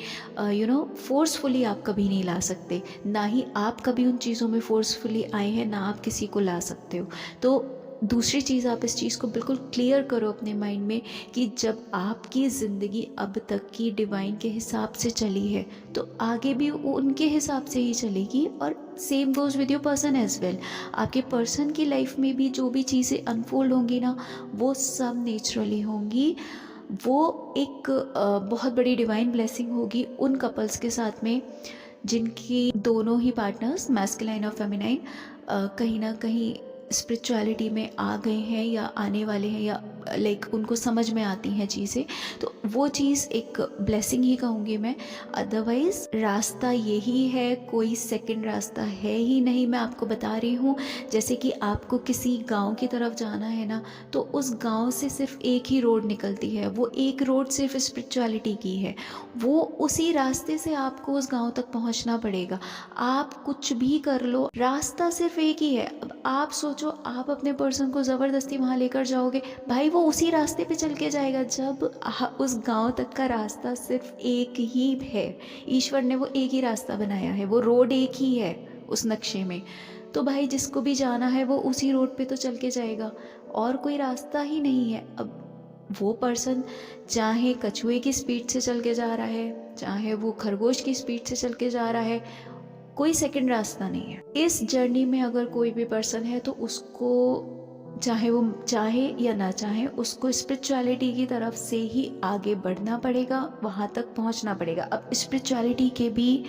फोर्सफुली आप कभी नहीं ला सकते, ना ही आप कभी उन चीज़ों में फोर्सफुली आए हैं, ना आप किसी को ला सकते हो। तो दूसरी चीज़, आप इस चीज़ को बिल्कुल क्लियर करो अपने माइंड में कि जब आपकी ज़िंदगी अब तक की डिवाइन के हिसाब से चली है तो आगे भी वो उनके हिसाब से ही चलेगी। और same goes with your person as well. आपके पर्सन की लाइफ में भी जो भी चीज़ें अनफोल्ड होंगी ना, वो सब नेचुरली होंगी। वो एक बहुत बड़ी डिवाइन ब्लेसिंग होगी उन कपल्स के साथ में जिनकी दोनों ही पार्टनर्स, मैस्कुलाइन और फेमिनाइन, कहीं ना कहीं स्पिरिचुअलिटी में आ गए हैं या आने वाले हैं, या लाइक उनको समझ में आती हैं चीज़ें। तो वो चीज़ एक ब्लेसिंग ही कहूँगी मैं। अदरवाइज़ रास्ता यही है, कोई सेकंड रास्ता है ही नहीं। मैं आपको बता रही हूँ, जैसे कि आपको किसी गांव की तरफ जाना है ना, तो उस गांव से सिर्फ एक ही रोड निकलती है, वो एक रोड सिर्फ स्पिरिचुअलिटी की है। वो उसी रास्ते से आपको उस गांव तक पहुंचना पड़ेगा। आप कुछ भी कर लो, रास्ता सिर्फ एक ही है। अब आप सोचो, आप अपने पर्सन को ज़बरदस्ती वहाँ लेकर जाओगे, भाई वो उसी रास्ते पे चल के जाएगा। जब उस गांव तक का रास्ता सिर्फ एक ही है, ईश्वर ने वो एक ही रास्ता बनाया है, वो रोड एक ही है उस नक्शे में। तो भाई जिसको भी जाना है वो उसी रोड पे तो चल के जाएगा, और कोई रास्ता ही नहीं है। अब वो पर्सन चाहे कछुए की स्पीड से चल के जा रहा है, चाहे वो खरगोश की स्पीड से चल के जा रहा है, कोई सेकंड रास्ता नहीं है। इस जर्नी में अगर कोई भी पर्सन है तो उसको, चाहे वो चाहे या ना चाहे, उसको स्पिरिचुअलिटी की तरफ से ही आगे बढ़ना पड़ेगा, वहाँ तक पहुँचना पड़ेगा। अब स्पिरिचुअलिटी के भी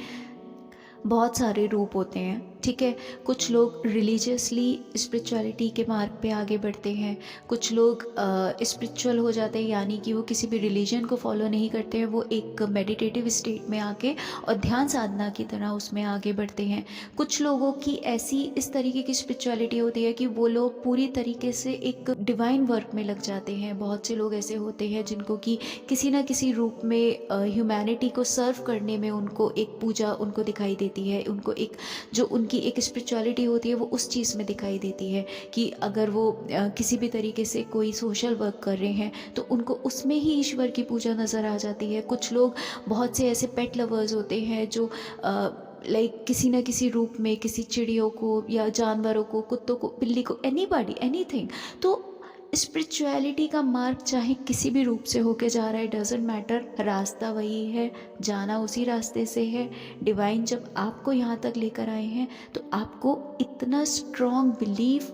बहुत सारे रूप होते हैं, ठीक है। कुछ लोग रिलीजियसली स्पिरिचुअलिटी के मार्ग पे आगे बढ़ते हैं, कुछ लोग स्पिरिचुअल हो जाते हैं, यानी कि वो किसी भी रिलीजन को फॉलो नहीं करते हैं, वो एक मेडिटेटिव स्टेट में आके और ध्यान साधना की तरह उसमें आगे बढ़ते हैं। कुछ लोगों की ऐसी इस तरीके की स्पिरिचुअलिटी होती है कि वो लोग पूरी तरीके से एक डिवाइन वर्क में लग जाते हैं। बहुत से लोग ऐसे होते हैं जिनको कि किसी ना किसी रूप में ह्यूमैनिटी को सर्व करने में उनको एक पूजा उनको दिखाई देती है, उनको एक जो उनकी एक स्पिरिचुअलिटी होती है वो उस चीज़ में दिखाई देती है कि अगर वो किसी भी तरीके से कोई सोशल वर्क कर रहे हैं तो उनको उसमें ही ईश्वर की पूजा नज़र आ जाती है। कुछ लोग, बहुत से ऐसे पेट लवर्स होते हैं जो लाइक किसी न किसी रूप में किसी चिड़ियों को या जानवरों को, कुत्तों को, बिल्ली को, एनीबॉडी, एनीथिंग, तो स्पिरिचुअलिटी का मार्ग चाहे किसी भी रूप से होके जा रहा है, डजेंट मैटर, रास्ता वही है, जाना उसी रास्ते से है। डिवाइन जब आपको यहाँ तक लेकर आए हैं तो आपको इतना स्ट्रॉन्ग बिलीफ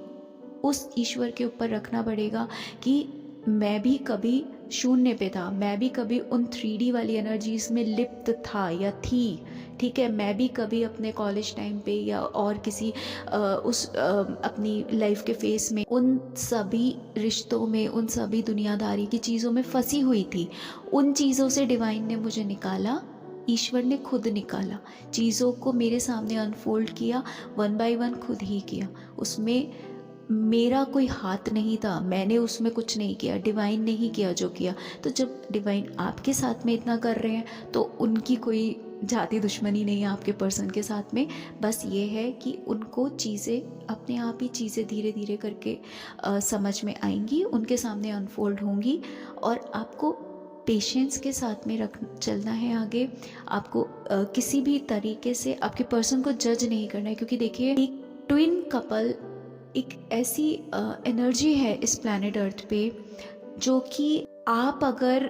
उस ईश्वर के ऊपर रखना पड़ेगा कि मैं भी कभी शून्य पे था, मैं भी कभी उन 3D वाली एनर्जीज में लिप्त था या थी, ठीक है। मैं भी कभी अपने कॉलेज टाइम पे या और किसी अपनी लाइफ के फेस में उन सभी रिश्तों में, उन सभी दुनियादारी की चीज़ों में फंसी हुई थी। उन चीज़ों से डिवाइन ने मुझे निकाला, ईश्वर ने खुद निकाला, चीज़ों को मेरे सामने अनफोल्ड किया, वन बाय वन खुद ही किया। उसमें मेरा कोई हाथ नहीं था, मैंने उसमें कुछ नहीं किया, डिवाइन ने ही किया जो किया। तो जब डिवाइन आपके साथ में इतना कर रहे हैं तो उनकी कोई जाति दुश्मनी नहीं है आपके पर्सन के साथ में। बस ये है कि उनको चीज़ें अपने आप ही चीज़ें धीरे धीरे करके समझ में आएंगी, उनके सामने अनफोल्ड होंगी, और आपको पेशेंस के साथ में चलना है आगे। आपको किसी भी तरीके से आपके पर्सन को जज नहीं करना है, क्योंकि देखिए एक ट्विन कपल एक ऐसी एनर्जी है इस प्लैनेट अर्थ पे जो कि आप अगर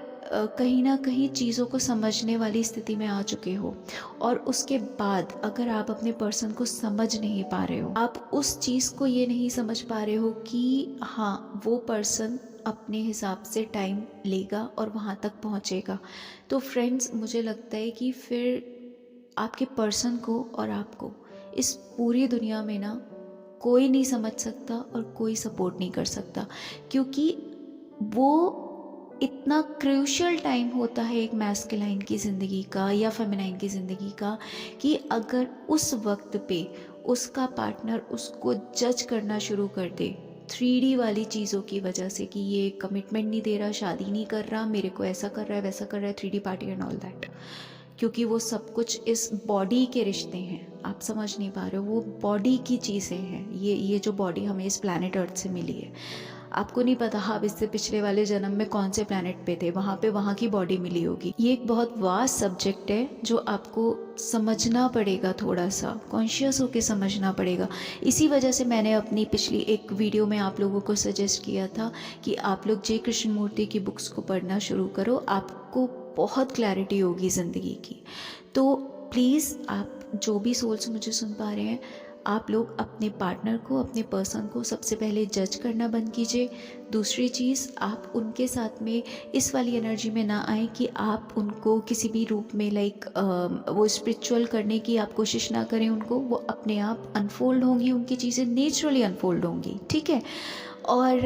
कहीं ना कहीं चीज़ों को समझने वाली स्थिति में आ चुके हो और उसके बाद अगर आप अपने पर्सन को समझ नहीं पा रहे हो, आप उस चीज़ को ये नहीं समझ पा रहे हो कि हाँ वो पर्सन अपने हिसाब से टाइम लेगा और वहाँ तक पहुँचेगा, तो फ्रेंड्स मुझे लगता है कि फिर आपके पर्सन को और आपको इस पूरी दुनिया में ना कोई नहीं समझ सकता और कोई सपोर्ट नहीं कर सकता, क्योंकि वो इतना क्रूशियल टाइम होता है एक मैस्कुलाइन की ज़िंदगी का या फेमिनाइन की ज़िंदगी का कि अगर उस वक्त पे उसका पार्टनर उसको जज करना शुरू कर दे 3D वाली चीज़ों की वजह से कि ये कमिटमेंट नहीं दे रहा, शादी नहीं कर रहा, मेरे को ऐसा कर रहा है, वैसा कर रहा है, 3D party and all that, क्योंकि वो सब कुछ इस बॉडी के रिश्ते हैं, आप समझ नहीं पा रहे हो, वो बॉडी की चीज़ें हैं। ये जो बॉडी हमें इस प्लैनेट अर्थ से मिली है, आपको नहीं पता आप इससे पिछले वाले जन्म में कौन से प्लैनेट पे थे, वहाँ पे वहाँ की बॉडी मिली होगी। ये एक बहुत वास्ट सब्जेक्ट है जो आपको समझना पड़ेगा, थोड़ा सा कॉन्शियस होकर समझना पड़ेगा। इसी वजह से मैंने अपनी पिछली एक वीडियो में आप लोगों को सजेस्ट किया था कि आप लोग जय कृष्णमूर्ति की बुक्स को पढ़ना शुरू करो, आपको बहुत क्लैरिटी होगी ज़िंदगी की। तो प्लीज़ आप जो भी सोल्स मुझे सुन पा रहे हैं, आप लोग अपने पार्टनर को, अपने पर्सन को सबसे पहले जज करना बंद कीजिए। दूसरी चीज़, आप उनके साथ में इस वाली एनर्जी में ना आए कि आप उनको किसी भी रूप में वो स्पिरिचुअल करने की आप कोशिश ना करें उनको, वो अपने आप अनफोल्ड होंगी, उनकी चीज़ें नेचुरली अनफोल्ड होंगी, ठीक है। और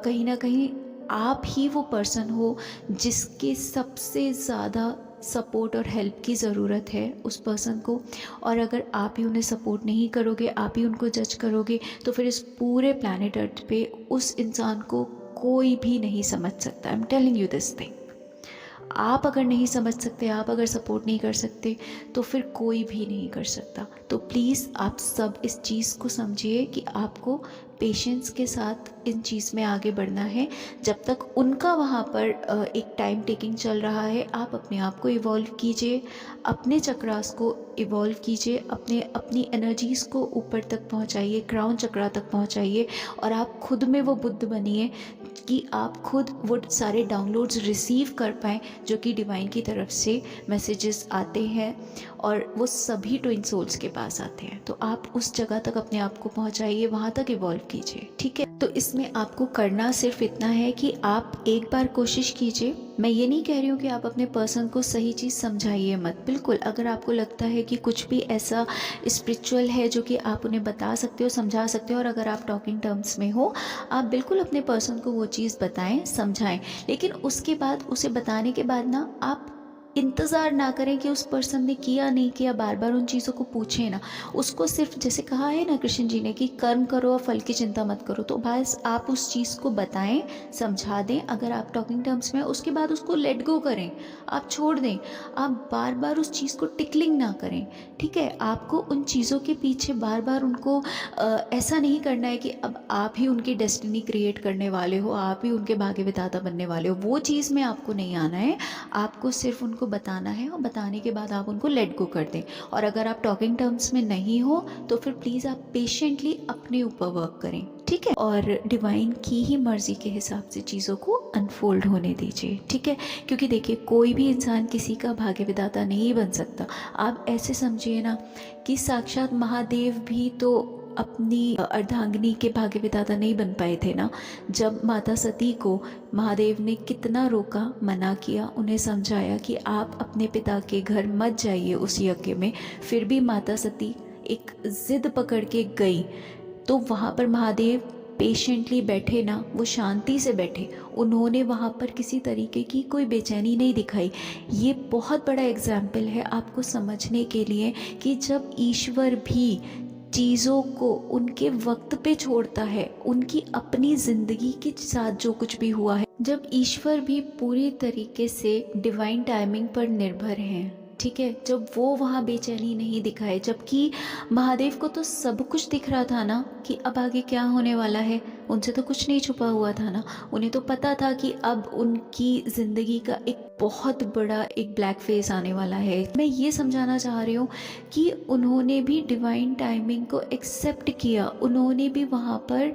कहीं ना कहीं आप ही वो पर्सन हो जिसके सबसे ज़्यादा सपोर्ट और हेल्प की ज़रूरत है उस पर्सन को, और अगर आप ही उन्हें सपोर्ट नहीं करोगे, आप ही उनको जज करोगे, तो फिर इस पूरे प्लैनेट अर्थ पे उस इंसान को कोई भी नहीं समझ सकता। I am telling you this thing. आप अगर नहीं समझ सकते, आप अगर सपोर्ट नहीं कर सकते, तो फिर कोई भी नहीं कर सकता। तो प्लीज़ आप सब इस चीज़ को समझिए कि आपको पेशेंस के साथ इन चीज़ में आगे बढ़ना है। जब तक उनका वहाँ पर एक टाइम टेकिंग चल रहा है, आप अपने आप को इवॉल्व कीजिए, अपने चक्रास को इवॉल्व कीजिए, अपनी एनर्जीज़ को ऊपर तक पहुँचाइए, क्राउन चक्रा तक पहुँचाइए, और आप खुद में वो बुद्ध बनिए कि आप खुद वो सारे डाउनलोड्स रिसीव कर पाएँ जो कि डिवाइन की तरफ से मैसेजेस आते हैं, और वो सभी ट्विन सोल्स के पास आते हैं। तो आप उस जगह तक अपने आप को पहुंचाइए, वहाँ तक इवॉल्व कीजिए, ठीक है। तो इसमें आपको करना सिर्फ इतना है कि आप एक बार कोशिश कीजिए। मैं ये नहीं कह रही हूँ कि आप अपने पर्सन को सही चीज़ समझाइए मत, बिल्कुल। अगर आपको लगता है कि कुछ भी ऐसा स्पिरिचुअल है जो कि आप उन्हें बता सकते हो, समझा सकते हो, और अगर आप टॉकिंग टर्म्स में हो, आप बिल्कुल अपने पर्सन को वो चीज़ बताएं, समझाएं। लेकिन उसके बाद, उसे बताने के बाद ना, आप इंतज़ार ना करें कि उस पर्सन ने किया नहीं किया, बार बार उन चीज़ों को पूछें ना। उसको सिर्फ, जैसे कहा है ना कृष्ण जी ने कि कर्म करो और फल की चिंता मत करो, तो बस आप उस चीज़ को बताएं, समझा दें। अगर आप टॉकिंग टर्म्स में, उसके बाद उसको लेट गो करें, आप छोड़ दें। आप बार बार उस चीज़ को टिकलिंग ना करें, ठीक है। आपको उन चीज़ों के पीछे बार बार उनको ऐसा नहीं करना है कि अब आप ही उनकी डेस्टिनी क्रिएट करने वाले हो, आप ही उनके भाग्य विधाता बनने वाले हो। वो चीज़ में आपको नहीं आना है। आपको सिर्फ उनको बताना है, और बताने के बाद आप उनको लेट गो कर दें। और अगर आप टॉकिंग टर्म्स में नहीं हो, तो फिर प्लीज़ आप पेशेंटली अपने ऊपर वर्क करें, ठीक। ठीक है, और डिवाइन की ही मर्ज़ी के हिसाब से चीज़ों को अनफोल्ड होने दीजिए, ठीक है। क्योंकि देखिए, कोई भी इंसान किसी का भाग्य विधाता नहीं बन सकता। आप ऐसे समझिए ना कि साक्षात महादेव भी तो अपनी अर्धांगिनी के भाग्य विधाता नहीं बन पाए थे ना। जब माता सती को महादेव ने कितना रोका, मना किया, उन्हें समझाया कि आप अपने पिता के घर मत जाइए उस यज्ञ में, फिर भी माता सती एक ज़िद पकड़ के गई। तो वहाँ पर महादेव पेशेंटली बैठे ना, वो शांति से बैठे, उन्होंने वहाँ पर किसी तरीके की कोई बेचैनी नहीं दिखाई। ये बहुत बड़ा एग्जाम्पल है आपको समझने के लिए कि जब ईश्वर भी चीज़ों को उनके वक्त पे छोड़ता है, उनकी अपनी ज़िंदगी के साथ जो कुछ भी हुआ है, जब ईश्वर भी पूरी तरीके से डिवाइन टाइमिंग पर निर्भर हैं, ठीक है, जब वो वहाँ बेचैनी नहीं दिखाए, जबकि महादेव को तो सब कुछ दिख रहा था ना कि अब आगे क्या होने वाला है, उनसे तो कुछ नहीं छुपा हुआ था ना। उन्हें तो पता था कि अब उनकी ज़िंदगी का एक बहुत बड़ा एक ब्लैक फेस आने वाला है। मैं ये समझाना चाह रही हूँ कि उन्होंने भी डिवाइन टाइमिंग को एक्सेप्ट किया, उन्होंने भी वहाँ पर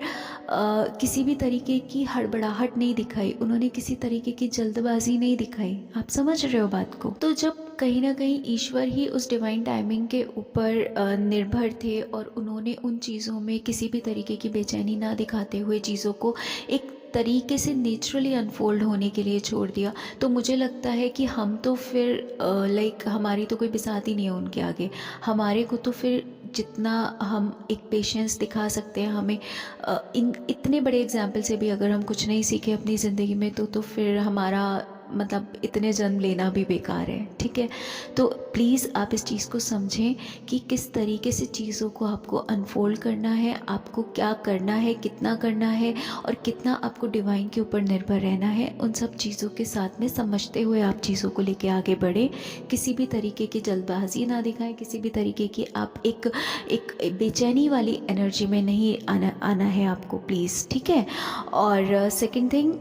किसी भी तरीके की हड़बड़ाहट नहीं दिखाई, उन्होंने किसी तरीके की जल्दबाजी नहीं दिखाई। आप समझ रहे हो बात को? तो जब कहीं ना कहीं ईश्वर ही उस डिवाइन टाइमिंग के ऊपर निर्भर थे और उन्होंने उन चीज़ों में किसी भी तरीके की बेचैनी ना दिखाते हुए चीज़ों को एक तरीके से नेचुरली अनफोल्ड होने के लिए छोड़ दिया, तो मुझे लगता है कि हम तो फिर लाइक हमारी तो कोई बिसात ही नहीं है उनके आगे। हमारे को तो फिर जितना हम एक पेशेंस दिखा सकते हैं, हमें इन इतने बड़े एग्जाम्पल से भी अगर हम कुछ नहीं सीखे अपनी ज़िंदगी में तो फिर हमारा मतलब इतने जन्म लेना भी बेकार है, ठीक है। तो प्लीज़ आप इस चीज़ को समझें कि किस तरीके से चीज़ों को आपको अनफोल्ड करना है, आपको क्या करना है, कितना करना है और कितना आपको डिवाइन के ऊपर निर्भर रहना है। उन सब चीज़ों के साथ में समझते हुए आप चीज़ों को लेके आगे बढ़ें। किसी भी तरीके की जल्दबाजी ना दिखाएं, किसी भी तरीके की आप एक बेचैनी वाली एनर्जी में नहीं आना है आपको, प्लीज़, ठीक है। और सेकेंड थिंग,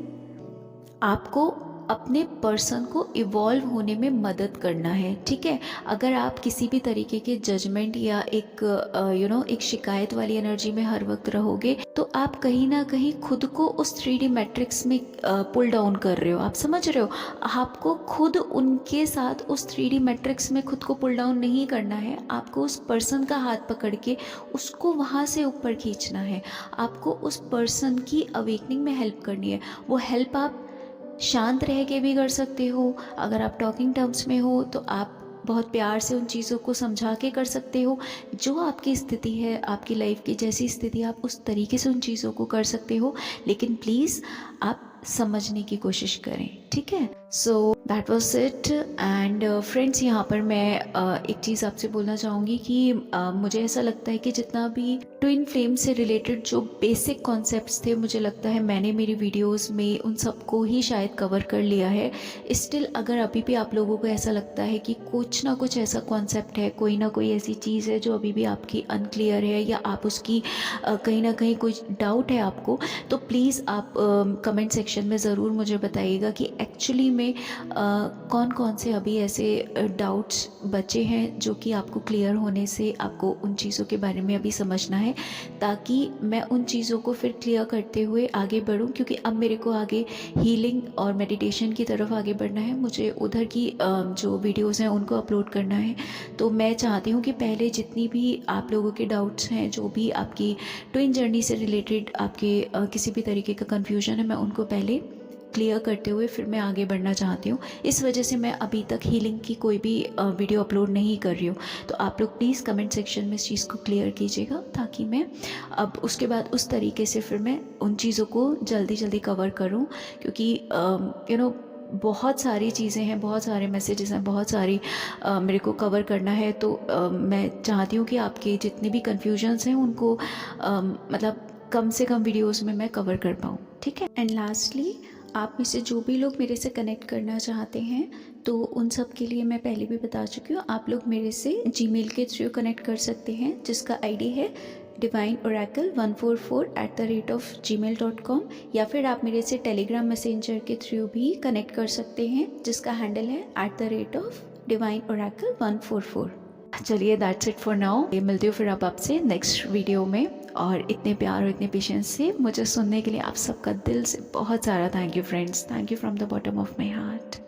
आपको अपने पर्सन को इवॉल्व होने में मदद करना है, ठीक है। अगर आप किसी भी तरीके के जजमेंट या एक एक शिकायत वाली एनर्जी में हर वक्त रहोगे तो आप कहीं ना कहीं खुद को उस 3D मैट्रिक्स में पुल डाउन कर रहे हो। आप समझ रहे हो? आपको खुद उनके साथ उस 3D मैट्रिक्स में खुद को पुल डाउन नहीं करना है, आपको उस पर्सन का हाथ पकड़ के उसको वहाँ से ऊपर खींचना है। आपको उस पर्सन की अवेकनिंग में हेल्प करनी है। वो हेल्प आप शांत रह के भी कर सकते हो, अगर आप टॉकिंग टर्म्स में हो तो आप बहुत प्यार से उन चीज़ों को समझा के कर सकते हो। जो आपकी स्थिति है, आपकी लाइफ की जैसी स्थिति, आप उस तरीके से उन चीज़ों को कर सकते हो, लेकिन प्लीज़ आप समझने की कोशिश करें, ठीक है। So that was it. And friends, यहाँ पर मैं एक चीज़ आपसे बोलना चाहूँगी कि मुझे ऐसा लगता है कि जितना भी ट्विन फ्लेम से रिलेटेड जो बेसिक कॉन्सेप्ट्स थे, मुझे लगता है मैंने मेरी वीडियोस में उन सबको ही शायद कवर कर लिया है। स्टिल अगर अभी भी आप लोगों को ऐसा लगता है कि कुछ ना कुछ ऐसा कॉन्सेप्ट है, कोई ना कोई ऐसी चीज़ है जो अभी भी आपकी अनक्लियर है या आप उसकी कहीं ना कहीं कोई डाउट है आपको, तो प्लीज़ आप कमेंट सेक्शन में ज़रूर मुझे बताइएगा कि एक्चुअली में कौन कौन से अभी ऐसे डाउट्स बचे हैं जो कि आपको क्लियर होने से आपको उन चीज़ों के बारे में अभी समझना है, ताकि मैं उन चीज़ों को फिर क्लियर करते हुए आगे बढ़ूं। क्योंकि अब मेरे को आगे हीलिंग और मेडिटेशन की तरफ आगे बढ़ना है, मुझे उधर की जो वीडियोस हैं उनको अपलोड करना है। तो मैं चाहती हूँ कि पहले जितनी भी आप लोगों के डाउट्स हैं, जो भी आपकी ट्विन जर्नी से रिलेटेड आपके किसी भी तरीके का कन्फ्यूजन है, मैं उनको पहले क्लियर करते हुए फिर मैं आगे बढ़ना चाहती हूँ। इस वजह से मैं अभी तक हीलिंग की कोई भी वीडियो अपलोड नहीं कर रही हूँ। तो आप लोग प्लीज़ कमेंट सेक्शन में इस चीज़ को क्लियर कीजिएगा, ताकि मैं अब उसके बाद उस तरीके से फिर मैं उन चीज़ों को जल्दी जल्दी कवर करूँ। क्योंकि बहुत सारी चीज़ें हैं, बहुत सारे मैसेजेस हैं, बहुत सारी मेरे को कवर करना है। तो मैं चाहती हूँ कि आपके जितने भी कन्फ्यूजन्स हैं उनको मतलब कम से कम वीडियोज़ में मैं कवर कर पाऊँ, ठीक है। एंड लास्टली, आप में से जो भी लोग मेरे से कनेक्ट करना चाहते हैं तो उन सब के लिए मैं पहले भी बता चुकी हूँ, आप लोग मेरे से जीमेल के थ्रू कनेक्ट कर सकते हैं, जिसका आईडी है divineoracle144@gmail.com, या फिर आप मेरे से टेलीग्राम मैसेंजर के थ्रू भी कनेक्ट कर सकते हैं, जिसका हैंडल है @divineoracle144। चलिए, दैट्स इट फॉर नाउ। मिलती हूँ फिर अब आपसे नेक्स्ट वीडियो में। और इतने प्यार और इतने पेशेंस से मुझे सुनने के लिए आप सबका दिल से बहुत सारा thank you friends, thank you from the bottom of my heart.